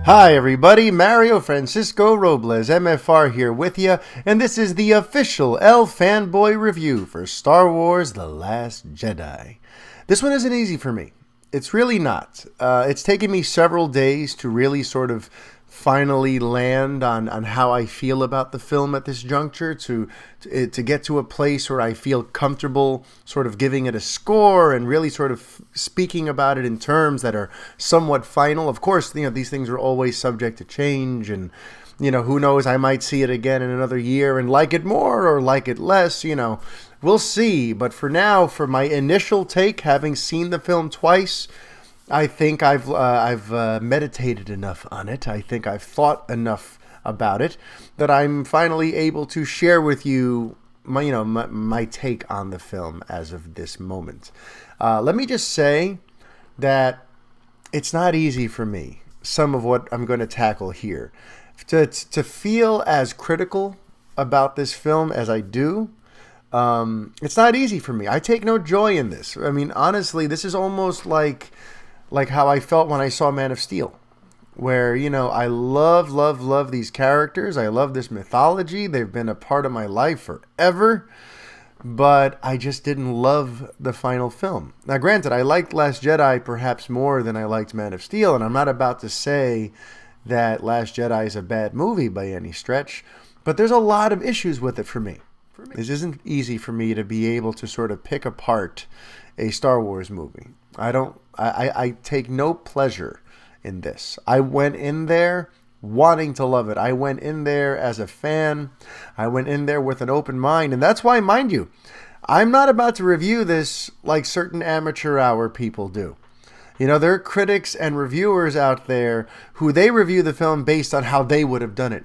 Hi everybody, Mario Francisco Robles, MFR here with you, and this is the official Fanboy review for Star Wars The Last Jedi. This one isn't easy for me. It's really not. It's taken me several days to really sort of finally land on how I feel about the film at this juncture, to get to a place where I feel comfortable sort of giving it a score and really sort of speaking about it in terms that are somewhat final. Of course, these things are always subject to change, and who knows, I might see it again in another year and like it more or like it less, we'll see. But for now, for my initial take, having seen the film twice, I think I've meditated enough on it. I think I've thought enough about it that I'm finally able to share with you my take on the film as of this moment. Let me just say that it's not easy for me, some of what I'm going to tackle here. To feel as critical about this film as I do, it's not easy for me. I take no joy in this. I mean, honestly, this is almost like how I felt when I saw Man of Steel, where, I love these characters. I love this mythology. They've been a part of my life forever, but I just didn't love the final film. Now, granted, I liked Last Jedi perhaps more than I liked Man of Steel, and I'm not about to say that Last Jedi is a bad movie by any stretch, but there's a lot of issues with it for me. This isn't easy for me to be able to sort of pick apart a Star Wars movie. I take no pleasure in this. I went in there wanting to love it. I went in there as a fan. I went in there with an open mind. And that's why, mind you, I'm not about to review this like certain amateur hour people do. There are critics and reviewers out there who they review the film based on how they would have done it.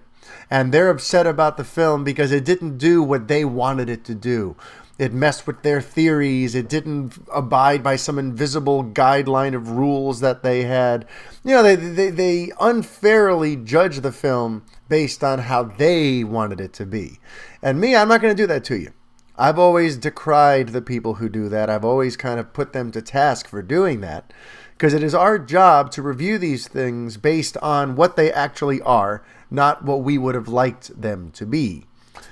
And they're upset about the film because it didn't do what they wanted it to do. It messed with their theories. It didn't abide by some invisible guideline of rules that they had. They unfairly judge the film based on how they wanted it to be. And me, I'm not going to do that to you. I've always decried the people who do that. I've always kind of put them to task for doing that, because it is our job to review these things based on what they actually are, not what we would have liked them to be.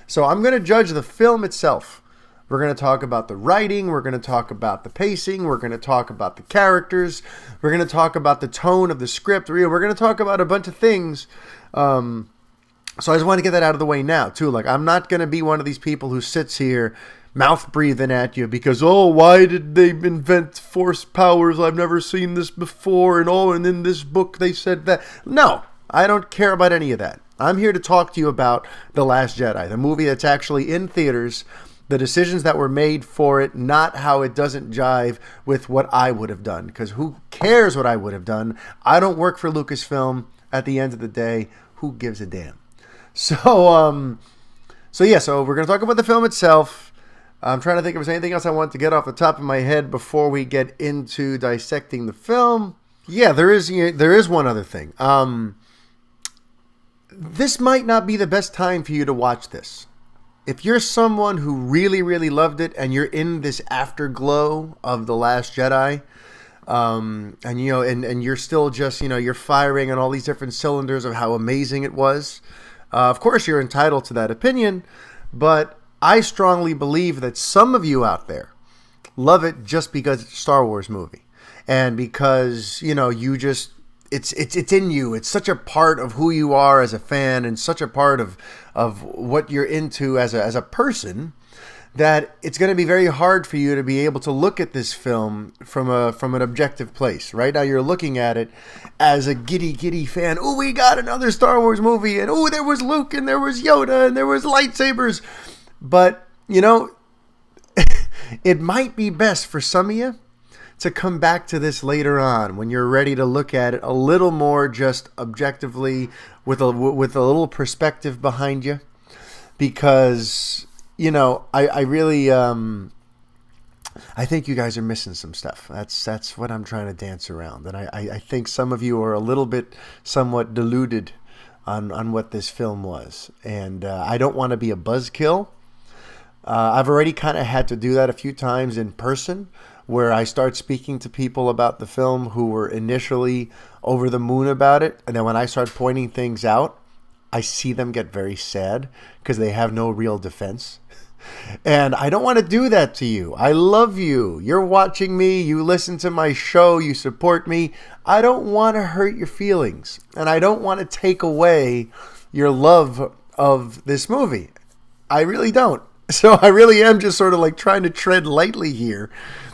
So I'm going to judge the film itself. We're going to talk about the writing. We're going to talk about the pacing. We're going to talk about the characters. We're going to talk about the tone of the script. We're going to talk about a bunch of things. So I just want to get that out of the way now, too. Like, I'm not going to be one of these people who sits here mouth breathing at you because, why did they invent force powers? I've never seen this before. And in this book they said that. No, I don't care about any of that. I'm here to talk to you about The Last Jedi, the movie that's actually in theaters, the decisions that were made for it, not how it doesn't jive with what I would have done. Because who cares what I would have done? I don't work for Lucasfilm. At the end of the day, who gives a damn? So we're going to talk about the film itself. I'm trying to think if there's anything else I want to get off the top of my head before we get into dissecting the film. Yeah, there is one other thing. This might not be the best time for you to watch this. If you're someone who really, really loved it and you're in this afterglow of The Last Jedi, and you're still just, you're firing on all these different cylinders of how amazing it was, of course you're entitled to that opinion, but I strongly believe that some of you out there love it just because it's a Star Wars movie. And because, you just, it's in you. It's such a part of who you are as a fan, and such a part of what you're into as a person, that it's going to be very hard for you to be able to look at this film from an objective place. Right now, you're looking at it as a giddy fan. Oh, we got another Star Wars movie, and there was Luke, and there was Yoda, and there was lightsabers. But it might be best for some of you to come back to this later on when you're ready to look at it a little more just objectively, with a little perspective behind you, because I really I think you guys are missing some stuff. That's what I'm trying to dance around, and I think some of you are a little bit somewhat deluded on what this film was, and I don't want to be a buzzkill. I've already kind of had to do that a few times in person where I start speaking to people about the film who were initially over the moon about it, and then when I start pointing things out, I see them get very sad because they have no real defense. And I don't want to do that to you. I love you. You're watching me. You listen to my show. You support me. I don't want to hurt your feelings. And I don't want to take away your love of this movie. I really don't. So I really am just sort of like trying to tread lightly here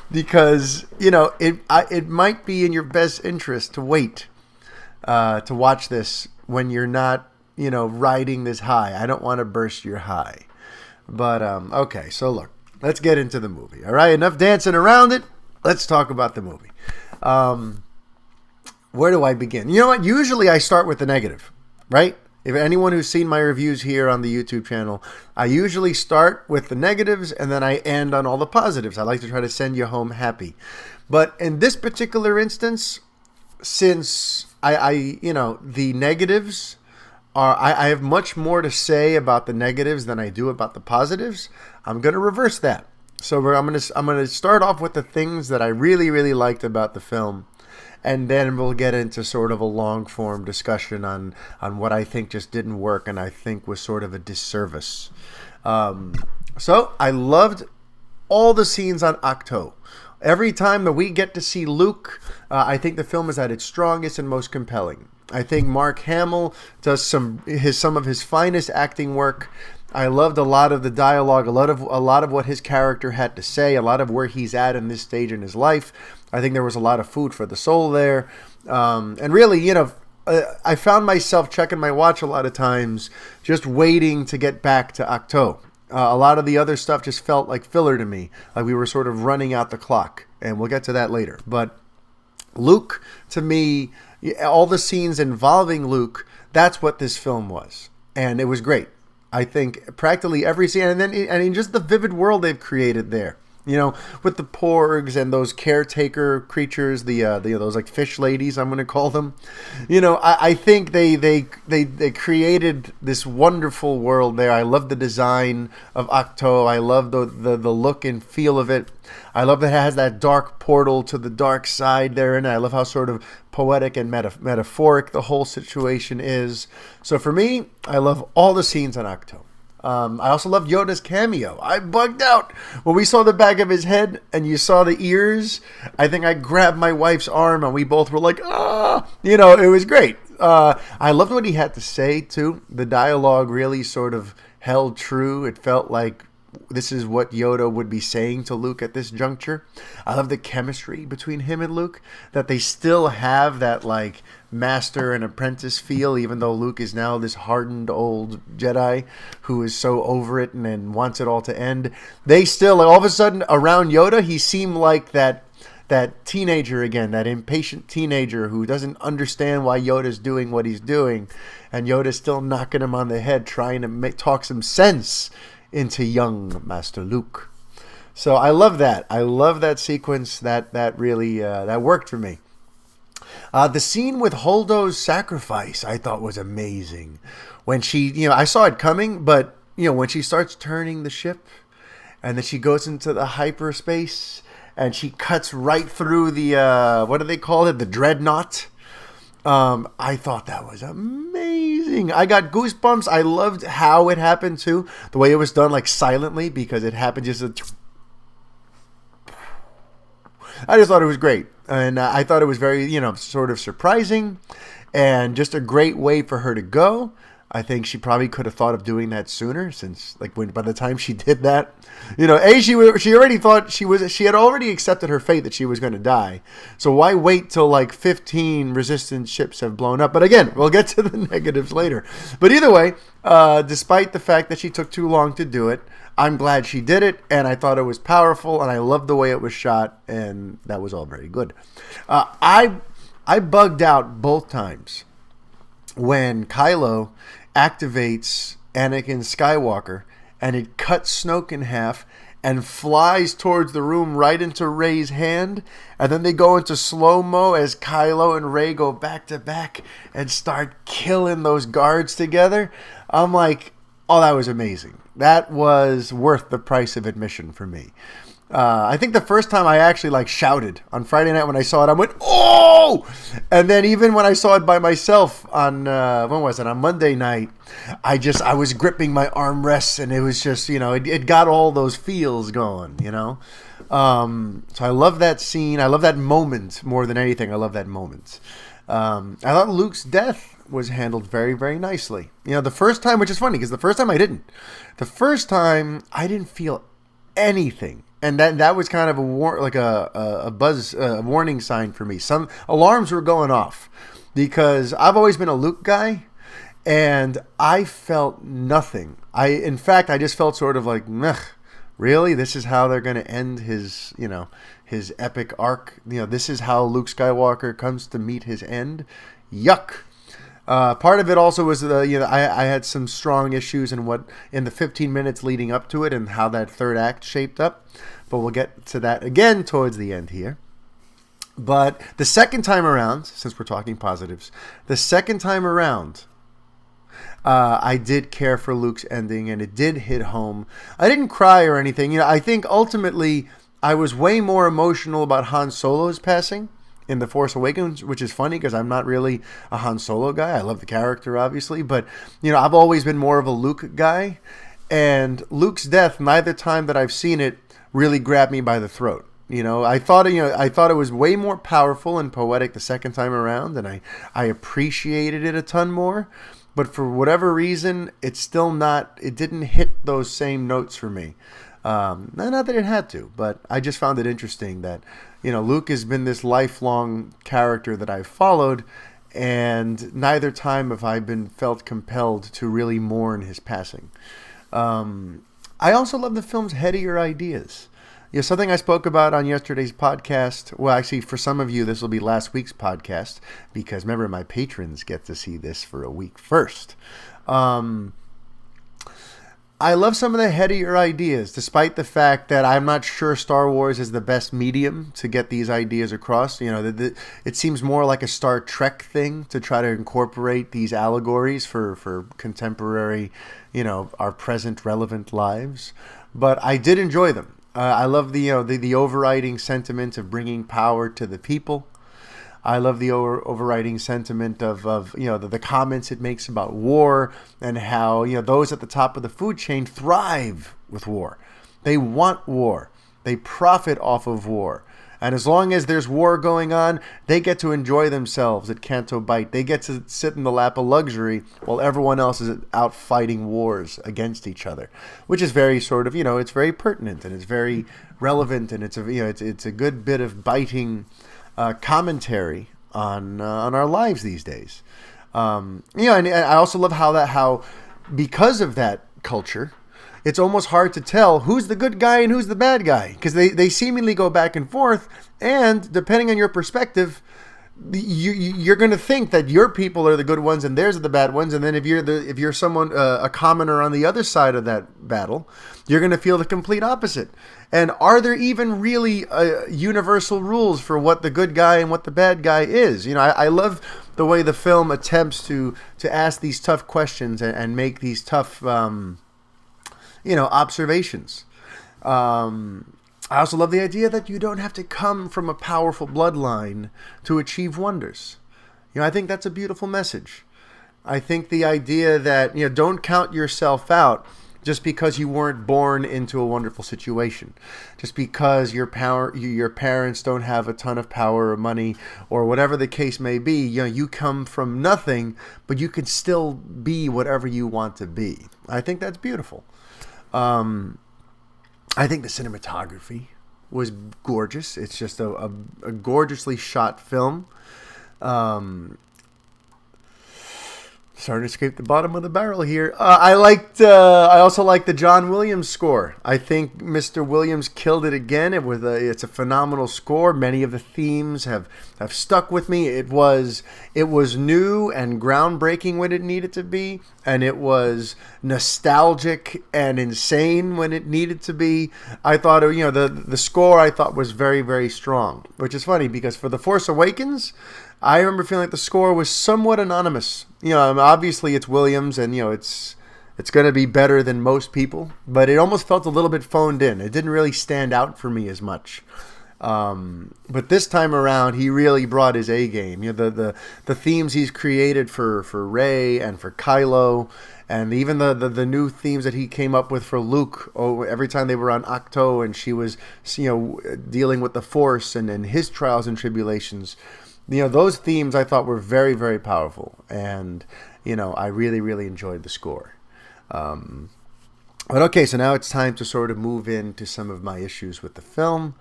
because, you know, it might be in your best interest to wait to watch this when you're not, you know, riding this high. I don't want to burst your high. But, okay, so look, let's get into the movie. All right, enough dancing around it. Let's talk about the movie. Where do I begin? You know what? Usually I start with the negative, right? If anyone who's seen my reviews here on the YouTube channel, I usually start with the negatives and then I end on all the positives. I like to try to send you home happy. But in this particular instance, since you know, the negatives are, I have much more to say about the negatives than I do about the positives. I'm going to reverse that. So I'm going to start off with the things that I really, really liked about the film. And then we'll get into sort of a long-form discussion on what I think just didn't work and I think was sort of a disservice. So I loved all the scenes on Ahch-To. Every time that we get to see Luke, I think the film is at its strongest and most compelling. I think Mark Hamill does some of his finest acting work. I loved a lot of the dialogue, a lot of what his character had to say, a lot of where he's at in this stage in his life. I think there was a lot of food for the soul there. And really, you know, I found myself checking my watch a lot of times, just waiting to get back to Ahch-To. A lot of the other stuff just felt like filler to me, like we were sort of running out the clock. And we'll get to that later. But Luke, to me, all the scenes involving Luke, that's what this film was. And it was great. I think practically every scene, and then just the vivid world they've created there. You know, with the porgs and those caretaker creatures, those like fish ladies, I'm going to call them. You know, I think they created this wonderful world there. I love the design of Ahch-To. I love the look and feel of it. I love that it has that dark portal to the dark side there, and I love how sort of poetic and metaphoric the whole situation is. So for me, I love all the scenes on Ahch-To. I also loved Yoda's cameo. I bugged out when we saw the back of his head and you saw the ears. I think I grabbed my wife's arm and we both were like, ah, you know, it was great. I loved what he had to say too. The dialogue really sort of held true. It felt like this is what Yoda would be saying to Luke at this juncture. I love the chemistry between him and Luke, that they still have that like master and apprentice feel, even though Luke is now this hardened old Jedi who is so over it and wants it all to end. They still, like, all of a sudden around Yoda, he seemed like that teenager again, that impatient teenager who doesn't understand why Yoda's doing what he's doing, and Yoda's still knocking him on the head, trying to talk some sense into young Master Luke. So I love that. I love that sequence. That really that worked for me. The scene with Holdo's sacrifice I thought was amazing. When she, you know, I saw it coming, but you know, when she starts turning the ship, and then she goes into the hyperspace, and she cuts right through the what do they call it? The dreadnought. I thought that was amazing. I got goosebumps. I loved how it happened too. The way it was done, like silently, because it happened just I just thought it was great. And I thought it was very, you know, sort of surprising and just a great way for her to go. I think she probably could have thought of doing that sooner, since like by the time she did that, you know, she already thought she had already accepted her fate that she was going to die. So why wait till like 15 resistance ships have blown up? But again, we'll get to the negatives later. But either way, despite the fact that she took too long to do it, I'm glad she did it, and I thought it was powerful, and I loved the way it was shot, and that was all very good. I bugged out both times when Kylo activates Anakin Skywalker and it cuts Snoke in half and flies towards the room right into Rey's hand, and then they go into slow-mo as Kylo and Rey go back to back and start killing those guards together. I'm like, oh, that was amazing. That was worth the price of admission for me. I think the first time I actually like shouted on Friday night when I saw it, I went, "Oh!" And then even when I saw it by myself on when was it? On Monday night, I was gripping my armrests, and it was just it got all those feels going. So I love that scene. I love that moment more than anything. I love that moment. I thought Luke's death was handled very, very nicely. The first time, which is funny because the first time I didn't. The first time I didn't feel anything. And that was kind of a warning sign for me. Some alarms were going off because I've always been a Luke guy, and I felt nothing. In fact, I just felt sort of like, meh, really? This is how they're going to end his epic arc? This is how Luke Skywalker comes to meet his end? Yuck. Part of it also was I had some strong issues in the 15 minutes leading up to it and how that third act shaped up, but we'll get to that again towards the end here. But the second time around, since we're talking positives, the second time around, I did care for Luke's ending, and it did hit home. I didn't cry or anything. I think ultimately I was way more emotional about Han Solo's passing in The Force Awakens, which is funny because I'm not really a Han Solo guy. I love the character, obviously, but I've always been more of a Luke guy, and Luke's death, neither time that I've seen it, really grabbed me by the throat. I thought it was way more powerful and poetic the second time around, and I appreciated it a ton more. But for whatever reason, it didn't hit those same notes for me. Not that it had to, but I just found it interesting that Luke has been this lifelong character that I've followed, and neither time have I been felt compelled to really mourn his passing. I also love the film's headier ideas. Something I spoke about on yesterday's podcast. Well, actually, for some of you, this will be last week's podcast because remember, my patrons get to see this for a week first. I love some of the headier ideas, despite the fact that I'm not sure Star Wars is the best medium to get these ideas across. It seems more like a Star Trek thing to try to incorporate these allegories for contemporary, our present relevant lives. But I did enjoy them. I love the overriding sentiment of bringing power to the people. I love the overriding sentiment of the comments it makes about war and how those at the top of the food chain thrive with war. They want war. They profit off of war. And as long as there's war going on, they get to enjoy themselves at Canto Bight. They get to sit in the lap of luxury while everyone else is out fighting wars against each other, which is very sort of, it's very pertinent and it's very relevant, and it's a good bit of biting commentary on our lives these days. And I also love how because of that culture, it's almost hard to tell who's the good guy and who's the bad guy, because they seemingly go back and forth, and depending on your perspective, you're going to think that your people are the good ones and theirs are the bad ones, and then if you're someone a commoner on the other side of that battle, you're going to feel the complete opposite. And are there even really universal rules for what the good guy and what the bad guy is? I love the way the film attempts to ask these tough questions and make these tough observations. I also love the idea that you don't have to come from a powerful bloodline to achieve wonders. I think that's a beautiful message. I think the idea that, don't count yourself out just because you weren't born into a wonderful situation, just because your parents don't have a ton of power or money or whatever the case may be. You come from nothing, but you can still be whatever you want to be. I think that's beautiful. I think the cinematography was gorgeous. It's just a gorgeously shot film. Starting to scrape the bottom of the barrel here. I also liked the John Williams score. I think Mr. Williams killed it again. It's a phenomenal score. Many of the themes have stuck with me. It was new and groundbreaking when it needed to be, and it was nostalgic and insane when it needed to be. I thought the score I thought was very, very strong, which is funny because for The Force Awakens, I remember feeling like the score was somewhat anonymous. Obviously it's Williams, and it's It's going to be better than most people, but it almost felt a little bit phoned in. It didn't really stand out for me as much. But this time around, he really brought his A game. The themes he's created for Rey and for Kylo, and even the new themes that he came up with for Luke. Oh, every time they were on Ahch-To and she was dealing with the Force and his trials and tribulations. Those themes I thought were very, very powerful, and I really, really enjoyed the score. But okay, so now it's time to sort of move into some of my issues with the film.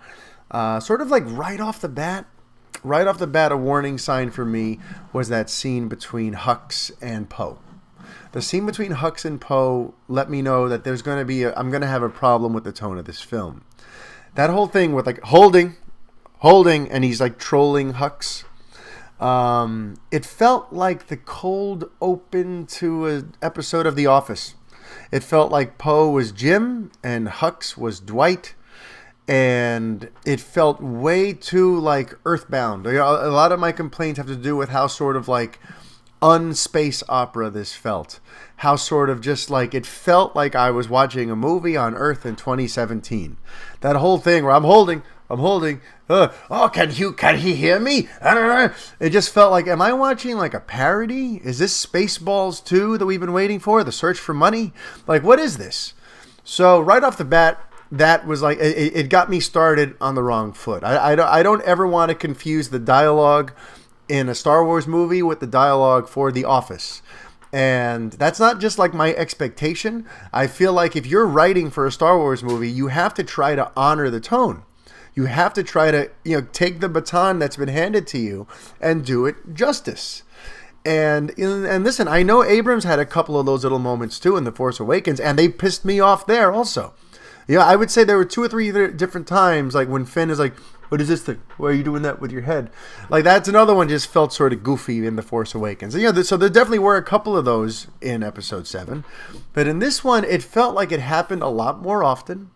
Sort of like right off the bat, a warning sign for me was that scene between Hux and Poe. The scene between Hux and Poe let me know that there's going to be I'm going to have a problem with the tone of this film. That whole thing with like holding, and he's like trolling Hux. It felt like the cold open to an episode of The Office. It felt like Poe was Jim and Hux was Dwight, and it felt way too like Earthbound. A lot of my complaints have to do with how sort of like unspace opera this felt. How sort of just like it felt like I was watching a movie on Earth in 2017. That whole thing where I'm holding. Can he hear me? It just felt like, am I watching like a parody? Is this Spaceballs 2 that we've been waiting for? The Search for Money? Like, what is this? So right off the bat, that was like, it got me started on the wrong foot. I don't ever want to confuse the dialogue in a Star Wars movie with the dialogue for The Office. And that's not just like my expectation. I feel like if you're writing for a Star Wars movie, you have to try to honor the tone. You have to try to, take the baton that's been handed to you and do it justice. And listen, I know Abrams had a couple of those little moments too in The Force Awakens, and they pissed me off there also. I would say there were 2 or 3 different times, like when Finn is like, what is this thing? Why are you doing that with your head? Like, that's another one just felt sort of goofy in The Force Awakens. And, so there definitely were a couple of those in Episode 7. But in this one, it felt like it happened a lot more often.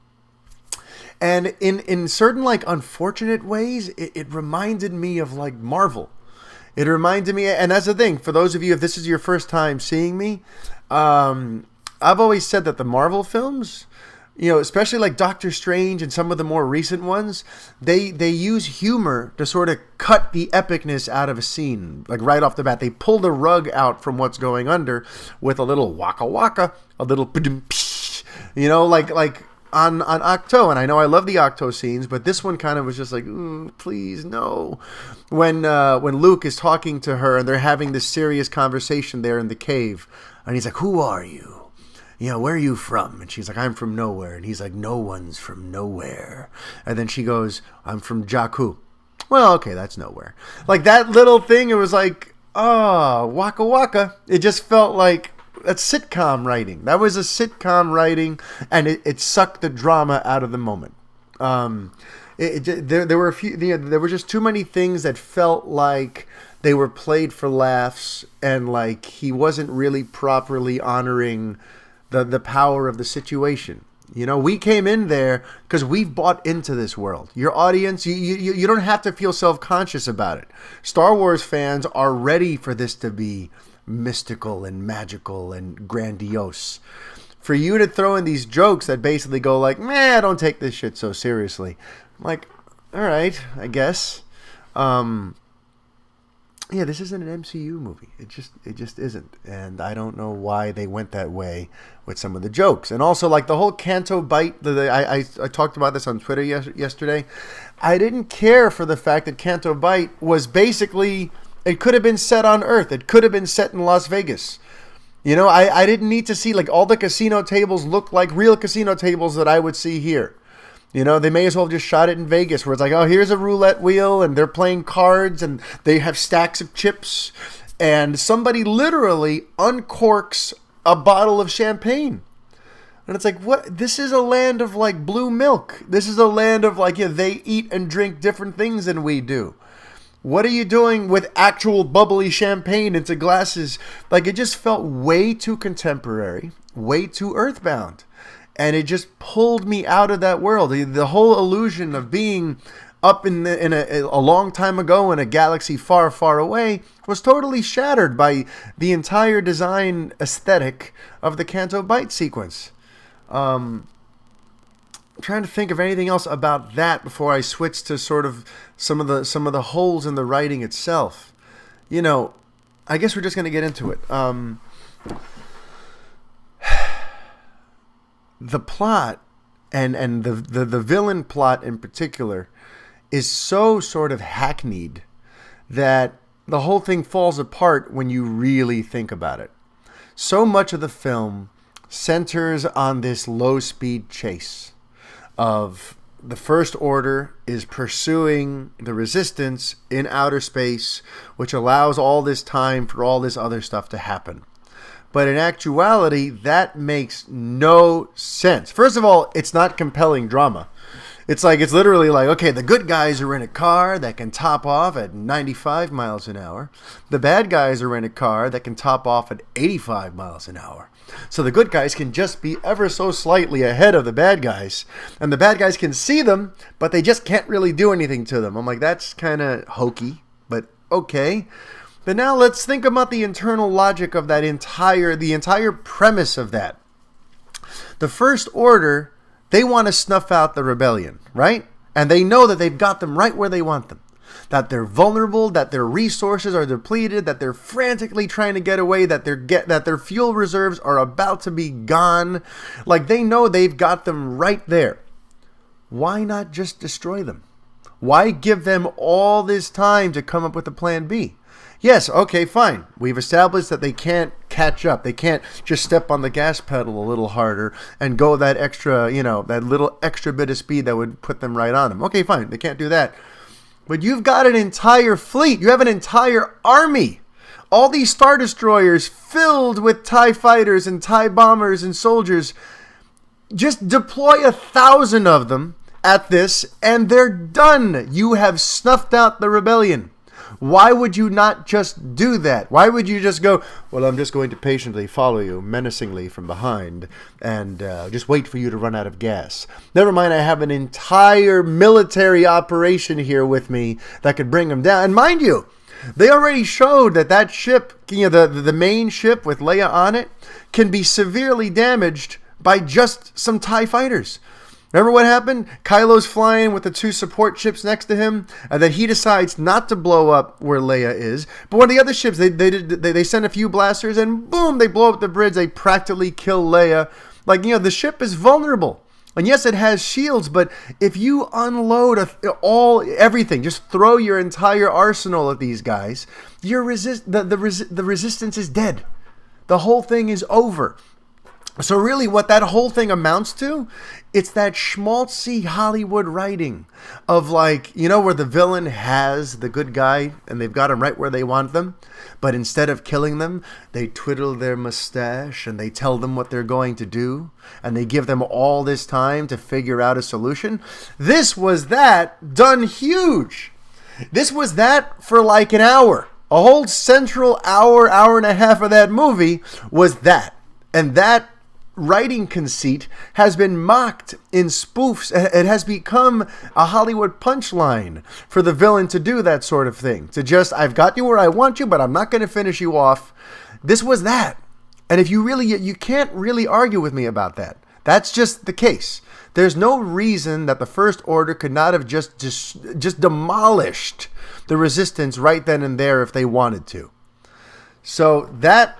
And in certain, like, unfortunate ways, it reminded me of, like, Marvel. It reminded me, and that's the thing, for those of you, if this is your first time seeing me, I've always said that the Marvel films, especially like Doctor Strange and some of the more recent ones, they use humor to sort of cut the epicness out of a scene. Like right off the bat, they pull the rug out from what's going under with a little waka waka, a little like on Ahch-To. And I know I love the Ahch-To scenes, but this one kind of was just like, please no. When Luke is talking to her and they're having this serious conversation there in the cave, and he's like, "Who are you? Where are you from?" And she's like, "I'm from nowhere." And he's like, "No one's from nowhere." And then she goes, "I'm from Jakku." Well, okay, that's nowhere. Like that little thing, it was like, oh, waka waka. It just felt like that's sitcom writing. That was a sitcom writing, and it sucked the drama out of the moment. There were a few. There were just too many things that felt like they were played for laughs, and like he wasn't really properly honoring the power of the situation. We came in there because we've bought into this world. Your audience, you don't have to feel self-conscious about it. Star Wars fans are ready for this to be mystical and magical and grandiose. For you to throw in these jokes that basically go like, "Meh, don't take this shit so seriously." I'm like, all right, I guess. This isn't an MCU movie. It just isn't. And I don't know why they went that way with some of the jokes. And also, like, the whole Canto bite, I talked about this on Twitter yesterday. I didn't care for the fact that Canto bite was basically, it could have been set on Earth. It could have been set in Las Vegas. I didn't need to see, like, all the casino tables look like real casino tables that I would see here. They may as well have just shot it in Vegas where it's like, oh, here's a roulette wheel and they're playing cards and they have stacks of chips and somebody literally uncorks a bottle of champagne. And it's like, what? This is a land of like blue milk. This is a land of like, they eat and drink different things than we do. What are you doing with actual bubbly champagne into glasses? Like, it just felt way too contemporary, way too earthbound. And it just pulled me out of that world. The whole illusion of being up in a long time ago in a galaxy far, far away was totally shattered by the entire design aesthetic of the Canto Bight sequence. I'm trying to think of anything else about that before I switch to sort of some of the holes in the writing itself. You know, I guess we're just going to get into it. The plot and the villain plot in particular is so sort of hackneyed that the whole thing falls apart when you really think about it. So much of the film centers on this low-speed chase of the First Order is pursuing the Resistance in outer space, which allows all this time for all this other stuff to happen. But in actuality, that makes no sense. First of all, it's not compelling drama. It's literally like, okay, the good guys are in a car that can top off at 95 miles an hour. The bad guys are in a car that can top off at 85 miles an hour. So the good guys can just be ever so slightly ahead of the bad guys. And the bad guys can see them, but they just can't really do anything to them. I'm like, that's kind of hokey, but okay. But now let's think about the internal logic of the entire premise of that. The First Order, they want to snuff out the rebellion, right? And they know that they've got them right where they want them. That they're vulnerable, that their resources are depleted, that they're frantically trying to get away, that their fuel reserves are about to be gone. Like, they know they've got them right there. Why not just destroy them? Why give them all this time to come up with a plan B? Yes, okay, fine. We've established that they can't catch up. They can't just step on the gas pedal a little harder and go that extra, that little extra bit of speed that would put them right on them. Okay, fine. They can't do that. But you've got an entire fleet. You have an entire army. All these Star Destroyers filled with TIE fighters and TIE bombers and soldiers. Just deploy 1,000 of them at this and they're done. You have snuffed out the rebellion. Why would you not just do that? Why would you just go, well, I'm just going to patiently follow you menacingly from behind and just wait for you to run out of gas? Never mind, I have an entire military operation here with me that could bring them down. And mind you, they already showed that ship, the main ship with Leia on it, can be severely damaged by just some TIE fighters. Remember what happened? Kylo's flying with the 2 support ships next to him, and then he decides not to blow up where Leia is. But one of the other ships, they send a few blasters, and boom, they blow up the bridge. They practically kill Leia. Like, the ship is vulnerable. And yes, it has shields, but if you unload everything, just throw your entire arsenal at these guys, the resistance is dead. The whole thing is over. So really what that whole thing amounts to, it's that schmaltzy Hollywood writing of where the villain has the good guy and they've got him right where they want them. But instead of killing them, they twiddle their mustache and they tell them what they're going to do. And they give them all this time to figure out a solution. This was that done huge. This was that for like an hour. A whole central hour and a half of that movie was that. And that writing conceit has been mocked in spoofs. It has become a Hollywood punchline for the villain to do that sort of thing. To just, I've got you where I want you, but I'm not going to finish you off. This was that. And if you can't really argue with me about that. That's just the case. There's no reason that the First Order could not have just demolished the Resistance right then and there if they wanted to. So that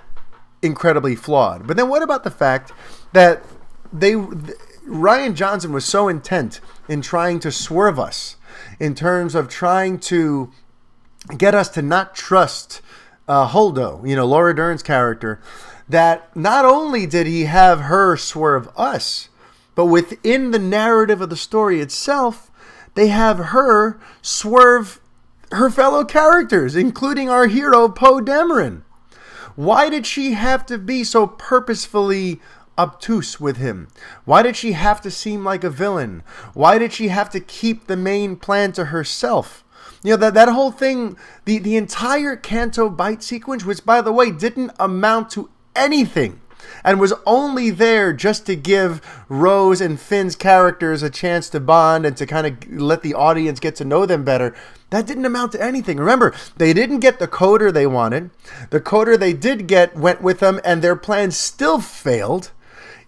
incredibly flawed. But then what about the fact that Rian Johnson was so intent in trying to swerve us in terms of trying to get us to not trust Holdo, Laura Dern's character, that not only did he have her swerve us, but within the narrative of the story itself, they have her swerve her fellow characters, including our hero, Poe Dameron. Why did she have to be so purposefully obtuse with him? Why did she have to seem like a villain? Why did she have to keep the main plan to herself? That whole thing, the entire Canto Bight sequence, which, by the way, didn't amount to anything. and was only there just to give Rose and Finn's characters a chance to bond and to kind of let the audience get to know them better, that didn't amount to anything. Remember, they didn't get the coder they wanted. The coder they did get went with them, and their plan still failed.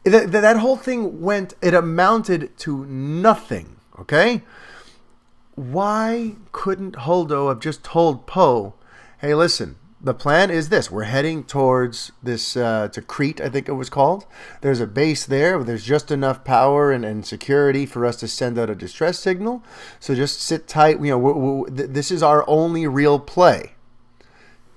That whole thing it amounted to nothing, okay? Why couldn't Holdo have just told Poe, hey, listen, the plan is this. We're heading towards this, to Crete, I think it was called. There's a base there. There's just enough power and security for us to send out a distress signal. So just sit tight. You know, this is our only real play.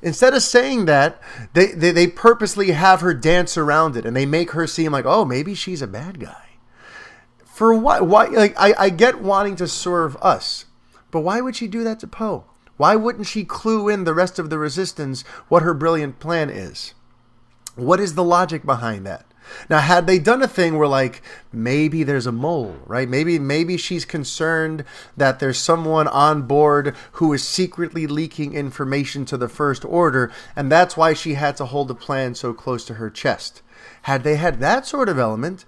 Instead of saying that, they purposely have her dance around it, and they make her seem like, oh, maybe she's a bad guy. For what? Why? Like, I get wanting to serve us, but why would she do that to Poe? Why wouldn't she clue in the rest of the Resistance what her brilliant plan is? What is the logic behind that? Now, had they done a thing where, like, maybe there's a mole, right? Maybe she's concerned that there's someone on board who is secretly leaking information to the First Order, and that's why she had to hold the plan so close to her chest. Had they had that sort of element,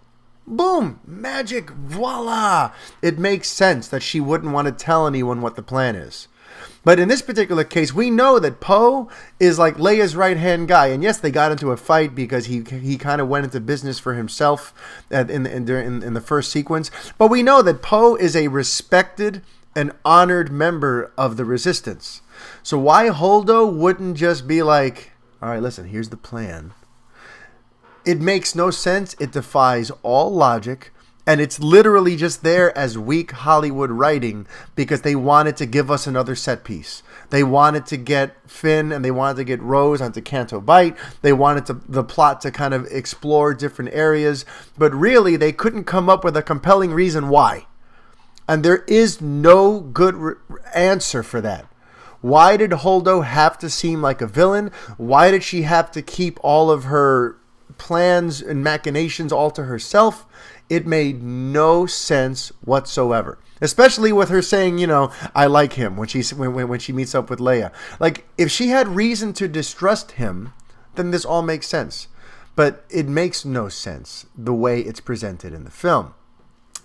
boom, magic, voila! It makes sense that she wouldn't want to tell anyone what the plan is. But in this particular case, we know that Poe is like Leia's right-hand guy. And yes, they got into a fight because he kind of went into business for himself in the first sequence. But we know that Poe is a respected and honored member of the Resistance. So why Holdo wouldn't just be like, all right, listen, here's the plan. It makes no sense. It defies all logic. And it's literally just there as weak Hollywood writing because they wanted to give us another set piece. They wanted to get Finn and they wanted to get Rose onto Canto Bight. They wanted the plot to kind of explore different areas. But really, they couldn't come up with a compelling reason why. And there is no good answer for that. Why did Holdo have to seem like a villain? Why did she have to keep all of her plans and machinations all to herself? It made no sense whatsoever. Especially with her saying, you know, I like him when she meets up with Leia. Like, if she had reason to distrust him, then this all makes sense. But it makes no sense the way it's presented in the film.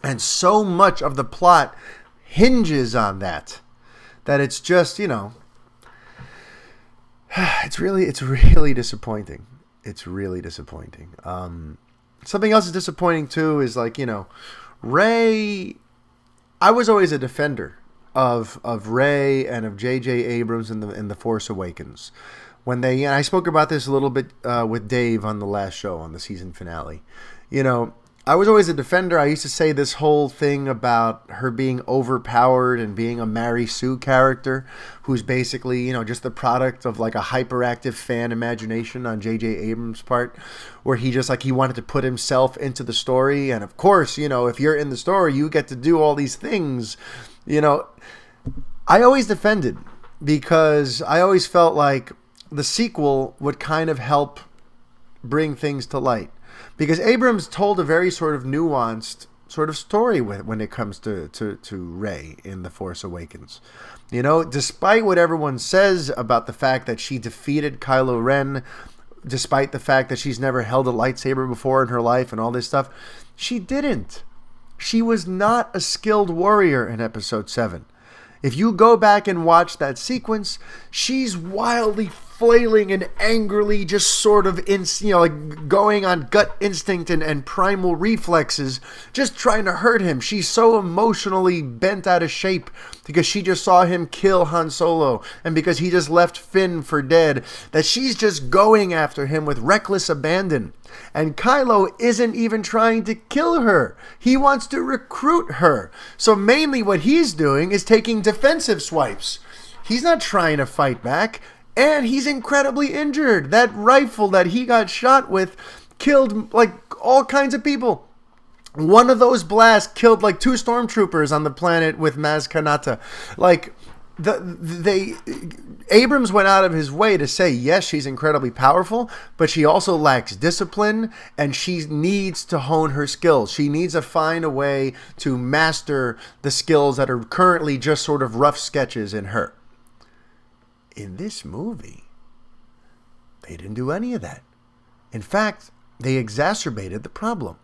And so much of the plot hinges on that it's just, you know, it's really disappointing. It's really disappointing. Something else is disappointing too is, like, you know, Rey. I was always a defender of Rey and of J.J. Abrams in the Force Awakens. And I spoke about this a little bit with Dave on the last show, on the season finale. You know, I was always a defender. I used to say this whole thing about her being overpowered and being a Mary Sue character who's basically, you know, just the product of like a hyperactive fan imagination on J.J. Abrams' part, where he wanted to put himself into the story. And of course, you know, if you're in the story, you get to do all these things. You know, I always defended because I always felt like the sequel would kind of help bring things to light. Because Abrams told a very sort of nuanced sort of story when it comes to Rey in The Force Awakens. You know, despite what everyone says about the fact that she defeated Kylo Ren, despite the fact that she's never held a lightsaber before in her life and all this stuff, she didn't. She was not a skilled warrior in Episode 7. If you go back and watch that sequence, she's wildly flailing and angrily just sort of, like going on gut instinct and primal reflexes, just trying to hurt him. She's so emotionally bent out of shape because she just saw him kill Han Solo and because he just left Finn for dead, that she's just going after him with reckless abandon. And Kylo isn't even trying to kill her. He wants to recruit her. So mainly what he's doing is taking defensive swipes. He's not trying to fight back. And he's incredibly injured. That rifle that he got shot with killed like all kinds of people. One of those blasts killed like 2 stormtroopers on the planet with Maz Kanata. Like, Abrams went out of his way to say, yes, she's incredibly powerful, but she also lacks discipline, and she needs to hone her skills. She needs to find a way to master the skills that are currently just sort of rough sketches in her. In this movie, they didn't do any of that. In fact, they exacerbated the problem.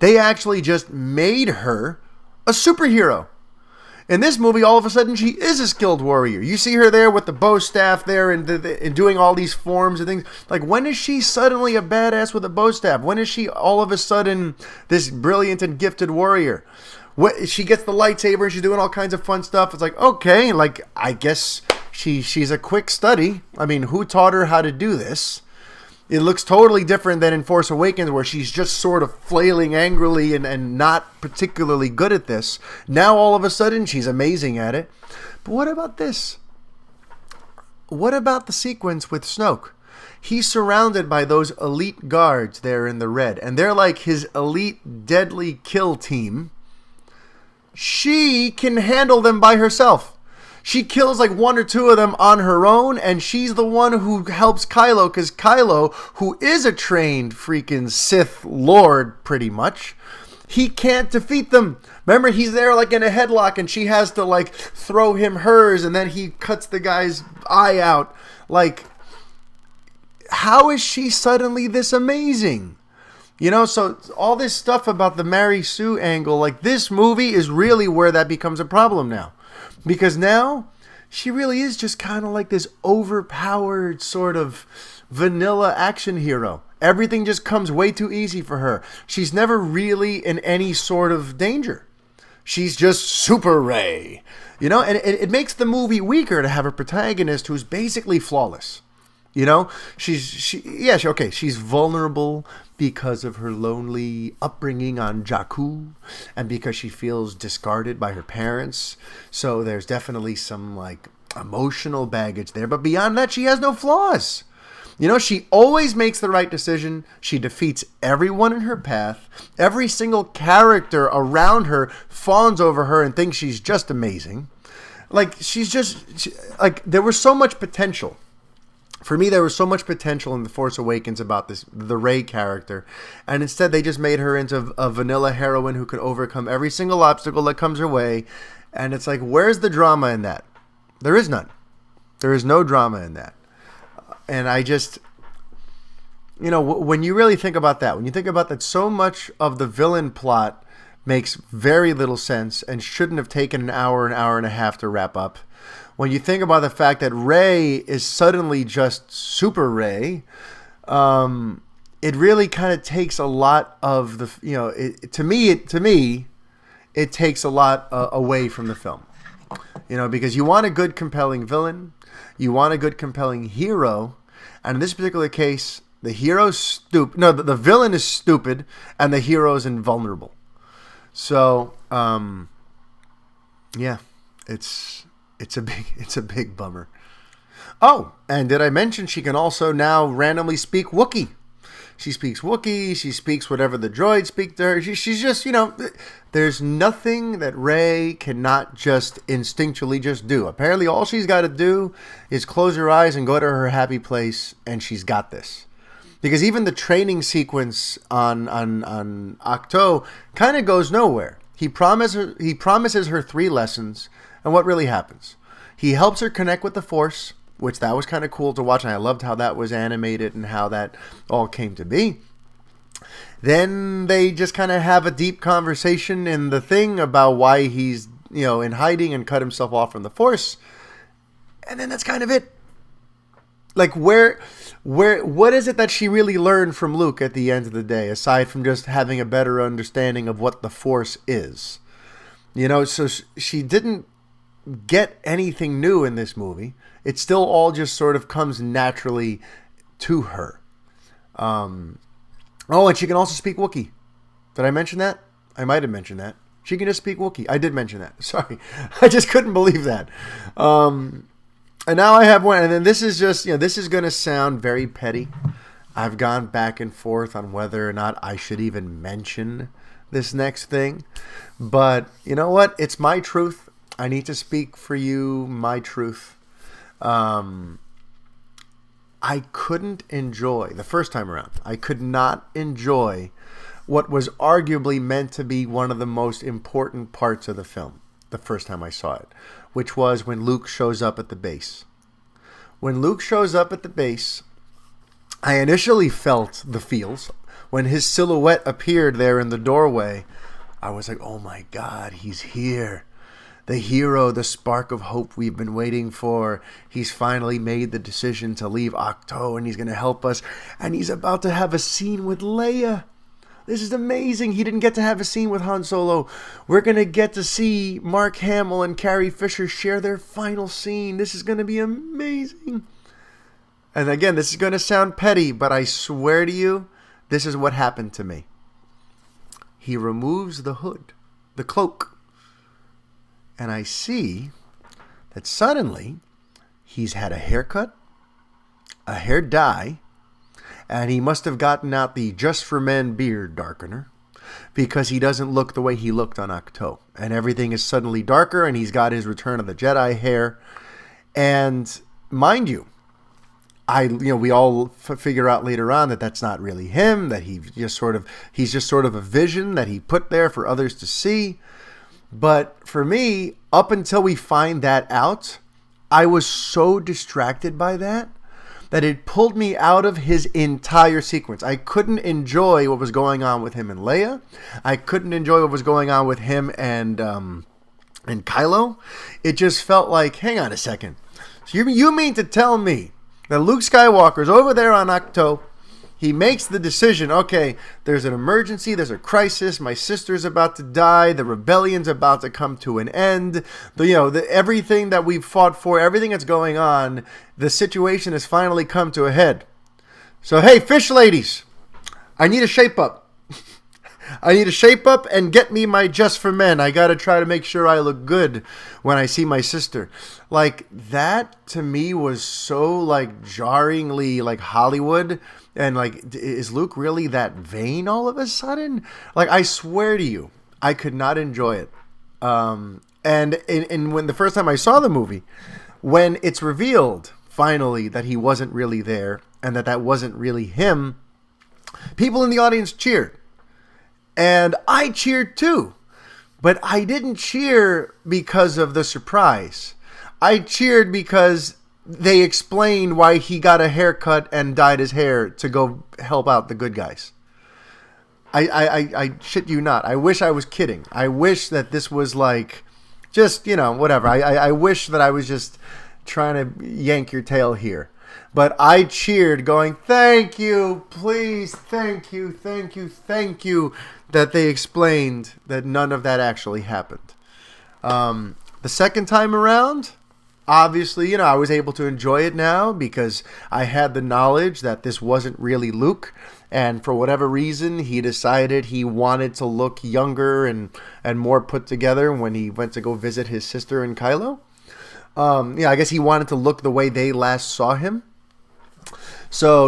They actually just made her a superhero. In this movie, all of a sudden, she is a skilled warrior. You see her there with the bow staff there and doing all these forms and things. Like, when is she suddenly a badass with a bow staff? When is she all of a sudden this brilliant and gifted warrior? She gets the lightsaber and she's doing all kinds of fun stuff. It's like, okay, like, I guess she's a quick study. I mean, who taught her how to do this? It looks totally different than in Force Awakens, where she's just sort of flailing angrily and not particularly good at this. Now, all of a sudden, she's amazing at it. But what about this? What about the sequence with Snoke? He's surrounded by those elite guards there in the red, and they're like his elite deadly kill team. She can handle them by herself. She kills like one or two of them on her own, and she's the one who helps Kylo, because Kylo, who is a trained freaking Sith Lord, pretty much, he can't defeat them. Remember, he's there like in a headlock, and she has to like throw him hers, and then he cuts the guy's eye out. Like, how is she suddenly this amazing? You know, so all this stuff about the Mary Sue angle, like, this movie is really where that becomes a problem now. Because now, she really is just kind of like this overpowered sort of vanilla action hero. Everything just comes way too easy for her. She's never really in any sort of danger. She's just Super Rey. You know, and it makes the movie weaker to have a protagonist who's basically flawless. You know, she's vulnerable because of her lonely upbringing on Jakku and because she feels discarded by her parents. So there's definitely some like emotional baggage there. But beyond that, she has no flaws. You know, she always makes the right decision. She defeats everyone in her path. Every single character around her fawns over her and thinks she's just amazing. Like, there was so much potential. For me, there was so much potential in The Force Awakens about the Rey character, and instead they just made her into a vanilla heroine who could overcome every single obstacle that comes her way, and it's like, where's the drama in that? There is none. There is no drama in that. And I just, you know, when you really think about that, when you think about that, so much of the villain plot makes very little sense and shouldn't have taken an hour and a half to wrap up. When you think about the fact that Rey is suddenly just Super Rey, it really kind of takes a lot of the, you know, to me, it takes a lot away from the film. You know, because you want a good, compelling villain, you want a good, compelling hero, and in this particular case, the hero's stupid. No, the villain is stupid, and the hero's invulnerable. So, yeah, it's a big bummer. Oh, and did I mention she can also now randomly speak Wookiee? She speaks Wookiee. She speaks whatever the droids speak to her. She's just, you know, there's nothing that Rey cannot just instinctually just do. Apparently, all she's got to do is close her eyes and go to her happy place, and she's got this. Because even the training sequence on Ahch-To kind of goes nowhere. He promises her 3 lessons, and what really happens? He helps her connect with the Force, which that was kind of cool to watch, and I loved how that was animated and how that all came to be. Then they just kind of have a deep conversation in the thing about why he's, you know, in hiding and cut himself off from the Force. And then that's kind of it. Like, what is it that she really learned from Luke at the end of the day, aside from just having a better understanding of what the Force is? You know, so she didn't get anything new in this movie. It still all just sort of comes naturally to her. Oh, and she can also speak Wookiee. Did I mention that? I might have mentioned that. She can just speak Wookiee. I did mention that. Sorry. I just couldn't believe that. And now I have one. And then this is just, you know, this is going to sound very petty. I've gone back and forth on whether or not I should even mention this next thing. But you know what? It's my truth. I need to speak for you my truth. I couldn't enjoy, the first time around, I could not enjoy what was arguably meant to be one of the most important parts of the film, the first time I saw it, which was when Luke shows up at the base. When Luke shows up at the base, I initially felt the feels. When his silhouette appeared there in the doorway, I was like, oh my God, he's here. The hero, the spark of hope we've been waiting for. He's finally made the decision to leave Ahch-To, and he's going to help us. And he's about to have a scene with Leia. This is amazing. He didn't get to have a scene with Han Solo. We're going to get to see Mark Hamill and Carrie Fisher share their final scene. This is going to be amazing. And again, this is going to sound petty, but I swear to you, this is what happened to me. He removes the hood, the cloak, and I see that suddenly he's had a haircut, a hair dye, and he must have gotten out the Just for Men beard darkener because he doesn't look the way he looked on Ahch-To. And everything is suddenly darker, and he's got his Return of the Jedi hair. And mind you, we all figure out later on that that's not really him, that he's just sort of a vision that he put there for others to see. But for me, up until we find that out, I was so distracted by that it pulled me out of his entire sequence. I couldn't enjoy what was going on with him and Leia. I couldn't enjoy what was going on with him and Kylo. It just felt like, hang on a second. So you mean to tell me that Luke Skywalker's over there on Ahch-To? He makes the decision, okay, there's an emergency, there's a crisis, my sister's about to die, the rebellion's about to come to an end, everything that we've fought for, everything that's going on, the situation has finally come to a head. So, hey, fish ladies, I need a shape up. I need to shape up and get me my Just for Men. I got to try to make sure I look good when I see my sister. Like, that to me was so, jarringly, Hollywood. And, is Luke really that vain all of a sudden? I swear to you, I could not enjoy it. And when the first time I saw the movie, when it's revealed, finally, that he wasn't really there and that wasn't really him, people in the audience cheered. And I cheered too, but I didn't cheer because of the surprise. I cheered because they explained why he got a haircut and dyed his hair to go help out the good guys. I shit you not. I wish I was kidding. I wish that this was just, whatever. I wish that I was just trying to yank your tail here. But I cheered going, thank you, please, thank you, thank you, thank you, that they explained that none of that actually happened. The second time around, obviously, I was able to enjoy it now because I had the knowledge that this wasn't really Luke. And for whatever reason, he decided he wanted to look younger and more put together when he went to go visit his sister and Kylo. I guess he wanted to look the way they last saw him. So,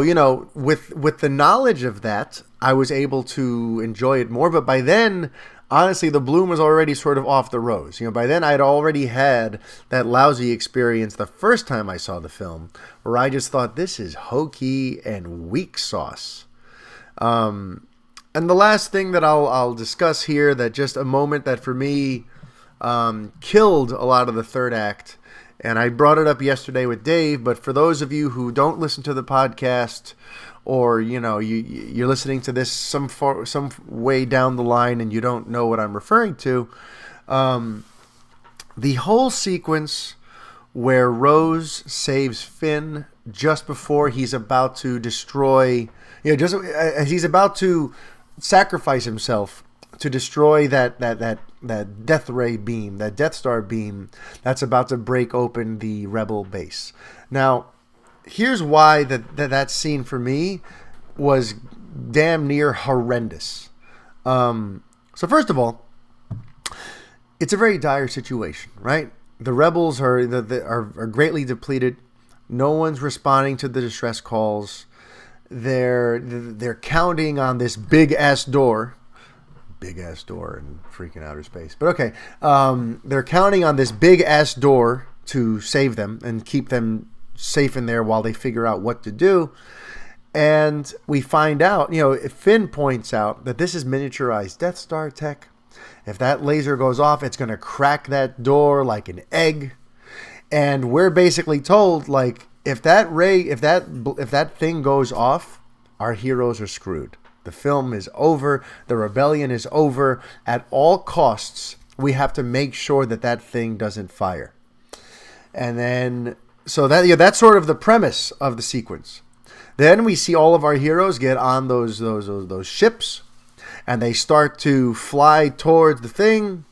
with the knowledge of that, I was able to enjoy it more. But by then, honestly, the bloom was already sort of off the rose. By then I'd already had that lousy experience the first time I saw the film, where I just thought, this is hokey and weak sauce. And the last thing that I'll discuss here, that just a moment that for me killed a lot of the third act. And I brought it up yesterday with Dave, but for those of you who don't listen to the podcast, or you're listening to this some way down the line and you don't know what I'm referring to, the whole sequence where Rose saves Finn just before he's about to destroy, just as he's about to sacrifice himself to destroy that Death Ray beam, that Death Star beam that's about to break open the Rebel base. Now, here's why that scene for me was damn near horrendous. So first of all, it's a very dire situation, right? The rebels are greatly depleted. No one's responding to the distress calls. They're counting on this big ass door in freaking outer space. But okay, they're counting on this big ass door to save them and keep them safe in there while they figure out what to do. And we find out, Finn points out that this is miniaturized Death Star tech. If that laser goes off, it's going to crack that door like an egg. And we're basically told, if that thing goes off, our heroes are screwed. The film is over. The rebellion is over. At all costs, we have to make sure that thing doesn't fire. And then, so that's sort of the premise of the sequence. Then we see all of our heroes get on those ships, and they start to fly towards the thing.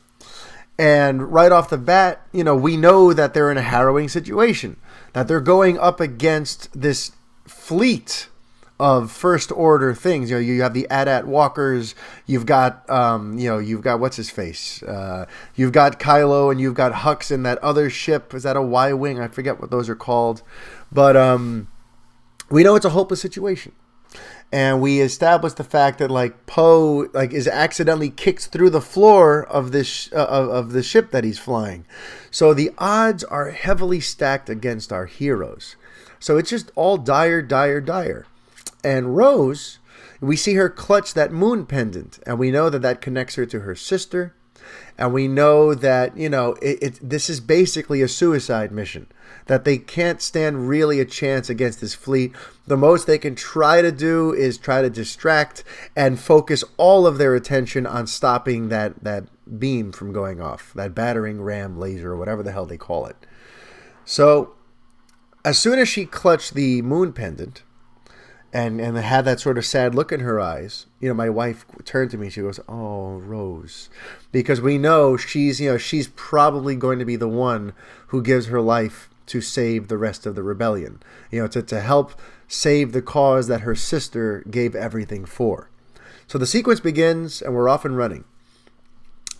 And right off the bat, we know that they're in a harrowing situation, that they're going up against this fleet of first order things. You have the AT-AT walkers, you've got what's his face, you've got Kylo, and you've got Hux in that other ship. Is that a Y-wing? I forget what those are called, but we know it's a hopeless situation. And we established the fact that Poe is accidentally kicked through the floor of this of the ship that he's flying. So the odds are heavily stacked against our heroes. So it's just all dire, dire, dire. And Rose, we see her clutch that moon pendant, and we know that connects her to her sister. And we know that, this is basically a suicide mission, that they can't stand really a chance against this fleet. The most they can try to do is try to distract and focus all of their attention on stopping that beam from going off, that battering ram laser or whatever the hell they call it. So as soon as she clutched the moon pendant, and had that sort of sad look in her eyes, my wife turned to me. She goes, "Oh, Rose," because we know she's probably going to be the one who gives her life to save the rest of the rebellion. To help save the cause that her sister gave everything for. So the sequence begins, and we're off and running.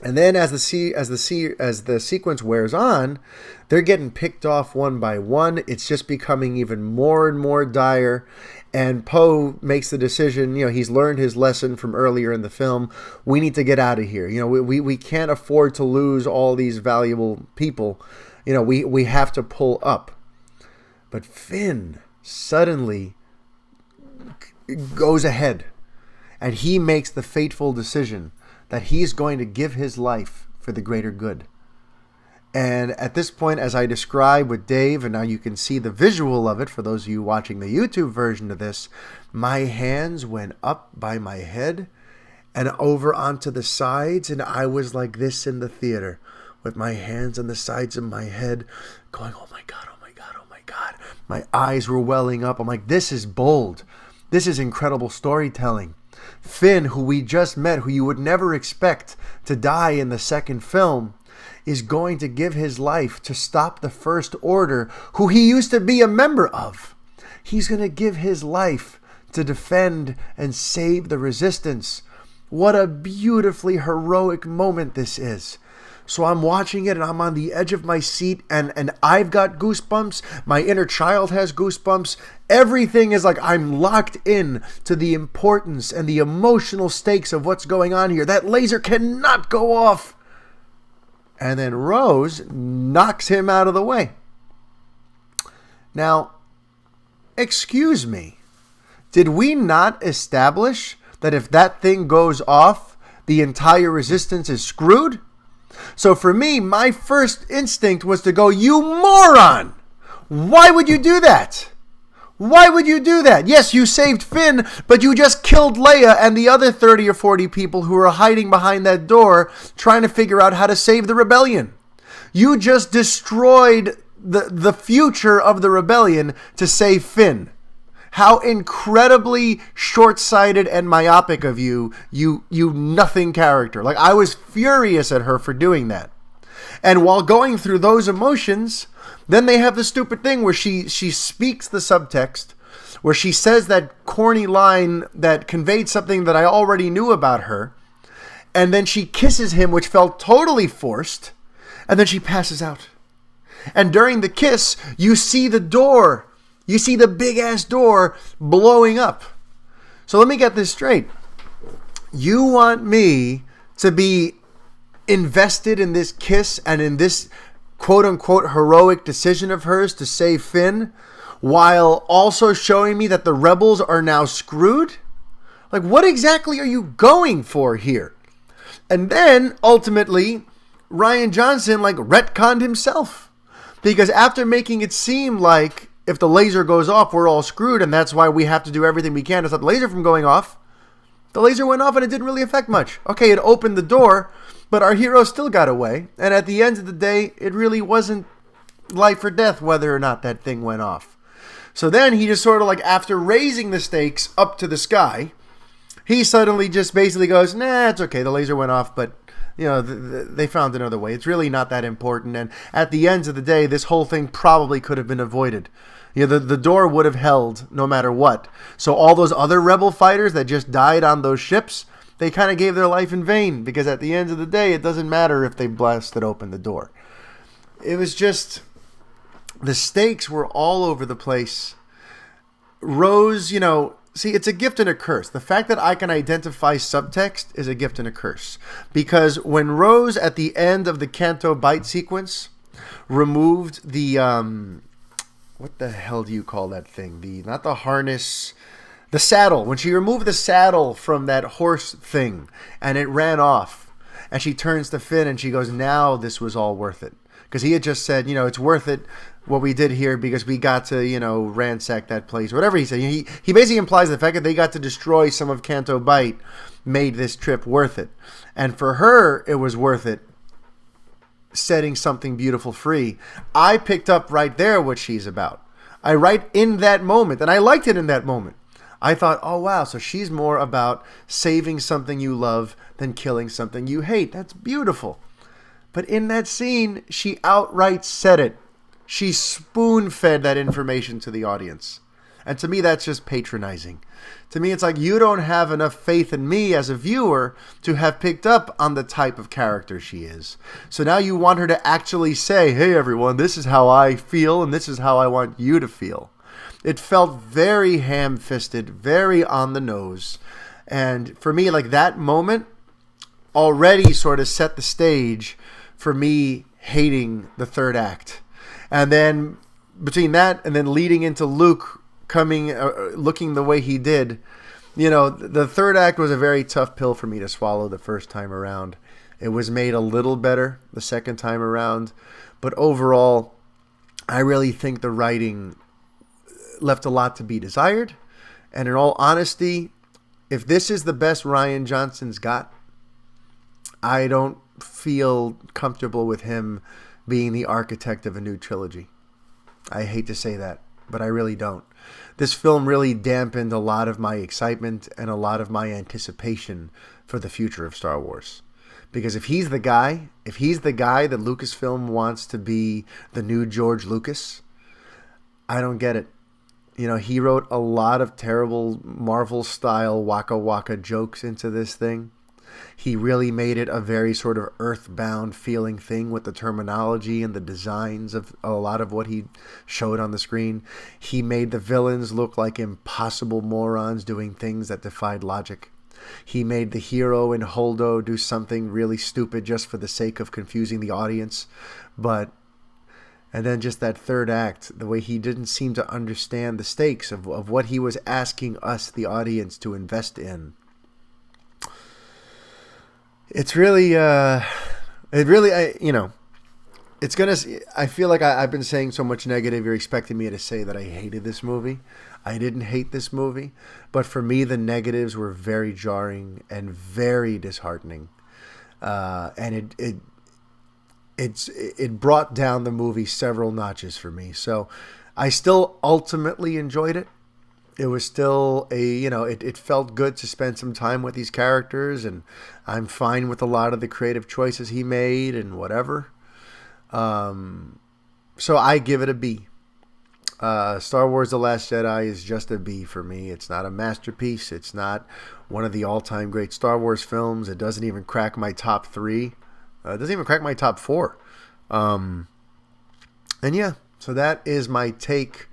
And then as the sequence wears on, they're getting picked off one by one. It's just becoming even more and more dire. And Poe makes the decision, he's learned his lesson from earlier in the film. We need to get out of here. We can't afford to lose all these valuable people. We have to pull up. But Finn suddenly goes ahead, and he makes the fateful decision that he's going to give his life for the greater good. And at this point, as I described with Dave, and now you can see the visual of it for those of you watching the YouTube version of this, my hands went up by my head and over onto the sides, and I was like this in the theater with my hands on the sides of my head going, "Oh my God, oh my God, oh my God." My eyes were welling up. I'm like, this is bold. This is incredible storytelling. Finn, who we just met, who you would never expect to die in the second film, is going to give his life to stop the First Order, who he used to be a member of. He's going to give his life to defend and save the Resistance. What a beautifully heroic moment this is. So I'm watching it, and I'm on the edge of my seat, and I've got goosebumps. My inner child has goosebumps. Everything is like I'm locked in to the importance and the emotional stakes of what's going on here. That laser cannot go off. And then Rose knocks him out of the way. Now, excuse me, did we not establish that if that thing goes off, the entire Resistance is screwed? So for me, my first instinct was to go, "You moron! Why would you do that? Why would you do that? Yes, you saved Finn, but you just killed Leia and the other 30 or 40 people who were hiding behind that door trying to figure out how to save the rebellion. You just destroyed the future of the rebellion to save Finn. How incredibly short-sighted and myopic of you nothing character." Like, I was furious at her for doing that. And while going through those emotions, then they have the stupid thing where she speaks the subtext, where she says that corny line that conveyed something that I already knew about her, and then she kisses him, which felt totally forced, and then she passes out. And during the kiss, you see the door. You see the big-ass door blowing up. So let me get this straight. You want me to be invested in this kiss and in this quote-unquote heroic decision of hers to save Finn, while also showing me that the rebels are now screwed? Like, what exactly are you going for here? And then, ultimately, Rian Johnson, retconned himself. Because after making it seem like if the laser goes off, we're all screwed, and that's why we have to do everything we can to stop the laser from going off. The laser went off and it didn't really affect much. Okay, it opened the door, but our hero still got away. And at the end of the day, it really wasn't life or death whether or not that thing went off. So then he just sort of like, after raising the stakes up to the sky, he suddenly just basically goes, nah, it's okay. The laser went off, but they found another way. It's really not that important. And at the end of the day, this whole thing probably could have been avoided. The door would have held no matter what. So all those other rebel fighters that just died on those ships, they kind of gave their life in vain, because at the end of the day, it doesn't matter if they blasted open the door. It was just, the stakes were all over the place. Rose, see, it's a gift and a curse. The fact that I can identify subtext is a gift and a curse. Because when Rose, at the end of the Canto Bight sequence, removed the, what the hell do you call that thing? Not the harness, the saddle. When she removed the saddle from that horse thing and it ran off, and she turns to Finn and she goes, now this was all worth it. Because he had just said, it's worth it what we did here because we got to, ransack that place. Whatever he said. He basically implies the fact that they got to destroy some of Canto Bight made this trip worth it. And for her, it was worth it setting something beautiful free. I picked up right there what she's about. Right in that moment. And I liked it in that moment. I thought, oh, wow, so she's more about saving something you love than killing something you hate. That's beautiful. But in that scene, she outright said it. She spoon-fed that information to the audience. And to me, that's just patronizing. To me, it's like, you don't have enough faith in me as a viewer to have picked up on the type of character she is. So now you want her to actually say, hey, everyone, this is how I feel, and this is how I want you to feel. It felt very ham-fisted, very on the nose. And for me, like, that moment already sort of set the stage for me hating the third act. And then between that and then leading into Luke coming, looking the way he did, the third act was a very tough pill for me to swallow the first time around. It was made a little better the second time around. But overall, I really think the writing left a lot to be desired. And in all honesty, if this is the best Rian Johnson's got, I don't feel comfortable with him being the architect of a new trilogy. I hate to say that, but I really don't. This film really dampened a lot of my excitement and a lot of my anticipation for the future of Star Wars. Because if he's the guy that Lucasfilm wants to be the new George Lucas, I don't get it. He wrote a lot of terrible Marvel-style Waka Waka jokes into this thing. He really made it a very sort of earthbound feeling thing with the terminology and the designs of a lot of what he showed on the screen. He made the villains look like impossible morons doing things that defied logic. He made the hero in Holdo do something really stupid just for the sake of confusing the audience. And then just that third act, the way he didn't seem to understand the stakes of what he was asking us, the audience, to invest in. It's really, I feel like I've been saying so much negative. You're expecting me to say that I hated this movie. I didn't hate this movie, but for me, the negatives were very jarring and very disheartening. And it brought down the movie several notches for me. So I still ultimately enjoyed it. It was still it felt good to spend some time with these characters, and I'm fine with a lot of the creative choices he made and whatever. So I give it a B. Star Wars The Last Jedi is just a B for me. It's not a masterpiece. It's not one of the all-time great Star Wars films. It doesn't even crack my top 3. It doesn't even crack my top 4. And yeah, so that is my take.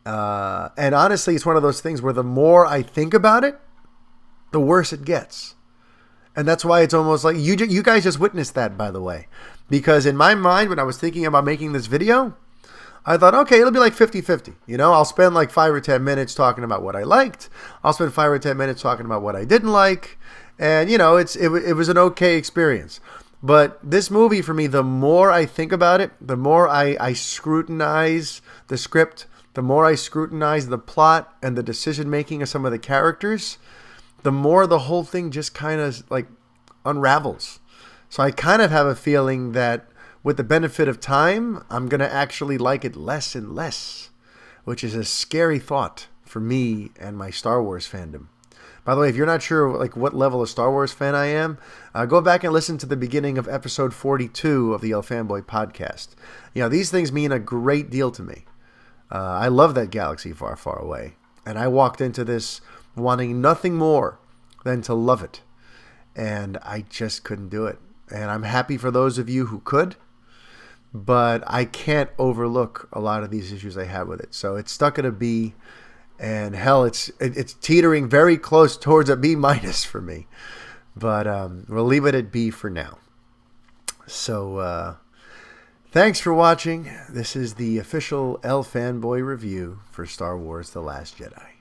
And honestly, it's one of those things where the more I think about it, the worse it gets. And that's why it's almost like you guys just witnessed that, by the way. Because in my mind, when I was thinking about making this video, I thought, okay, it'll be like 50-50. I'll spend like 5 or 10 minutes talking about what I liked. I'll spend 5 or 10 minutes talking about what I didn't like. And, it was an okay experience. But this movie, for me, the more I think about it, the more I scrutinize the script, the more I scrutinize the plot and the decision making of some of the characters, the more the whole thing just kind of like unravels. So I kind of have a feeling that with the benefit of time, I'm going to actually like it less and less, which is a scary thought for me and my Star Wars fandom. By the way, if you're not sure like what level of Star Wars fan I am, go back and listen to the beginning of episode 42 of the El Fanboy podcast. You know, these things mean a great deal to me. I love that galaxy far, far away. And I walked into this wanting nothing more than to love it. And I just couldn't do it. And I'm happy for those of you who could. But I can't overlook a lot of these issues I had with it. So it's stuck at a B. And hell, it's teetering very close towards a B- for me. But we'll leave it at B for now. So thanks for watching. This is the official El Fanboy review for Star Wars The Last Jedi.